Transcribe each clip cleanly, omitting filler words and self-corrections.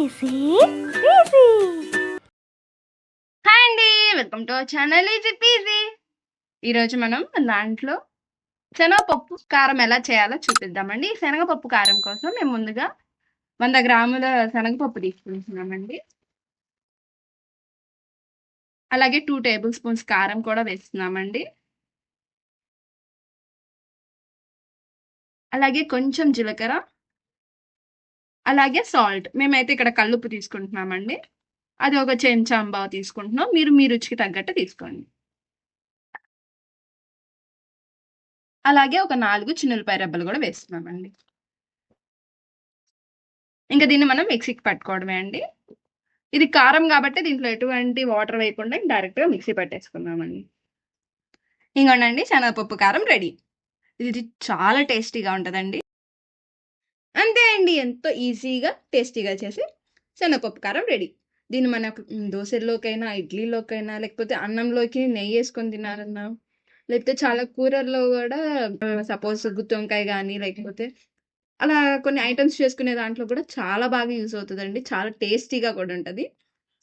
Easy easy. Hi అండి, welcome to our channel easy PG. ఈరోజు మనం దాంట్లో శనగపప్పు కారం ఎలా చేయాలో చూపిద్దామండి. శనగపప్పు కారం కోసం మేము ముందుగా 100 గ్రాముల శనగపప్పు తీసుకుంటున్నామండి. అలాగే 2 టేబుల్ స్పూన్స్ కారం కూడా వేస్తున్నామండి. అలాగే కొంచెం జీలకర్ర, అలాగే సాల్ట్. మేమైతే ఇక్కడ కల్లుప్పు తీసుకుంటున్నామండి. అది ఒక చెంచా అంబావు తీసుకుంటున్నాం. మీరు మీ రుచికి తగ్గట్టు తీసుకోండి. అలాగే ఒక 4 చిన్నులపాయ రెబ్బలు కూడా వేస్తున్నామండి. ఇంకా దీన్ని మనం మిక్సీకి పట్టుకోవడమే అండి. ఇది కారం కాబట్టి దీంట్లో ఎటువంటి వాటర్ వేయకుండా డైరెక్ట్గా మిక్సీ పట్టేసుకుందామండి. ఇంకోండి, శనగపప్పు కారం రెడీ. ఇది చాలా టేస్టీగా ఉంటుందండి. అంతే అండి, ఎంతో ఈజీగా టేస్టీగా చేసి శనగపప్పు కారం రెడీ. దీన్ని మన దోశల్లోకైనా, ఇడ్లీలోకైనా, లేకపోతే అన్నంలోకి నెయ్యి వేసుకొని తినాలన్నా, లేకపోతే చాలా కూరల్లో కూడా సపోజ్ గుత్తి వంకాయ కానీ, లేకపోతే అలా కొన్ని ఐటమ్స్ చేసుకునే దాంట్లో కూడా చాలా బాగా యూజ్ అవుతుందండి. చాలా టేస్టీగా కూడా ఉంటుంది.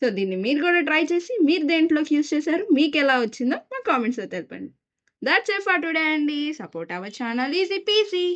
సో దీన్ని మీరు కూడా ట్రై చేసి మీరు దేంట్లోకి యూజ్ చేశారు, మీకు ఎలా వచ్చిందో మా కామెంట్స్లో తెలపండి. దాట్స్ ఇట్ ఫర్ టుడే అండి. Support our channel easy PG.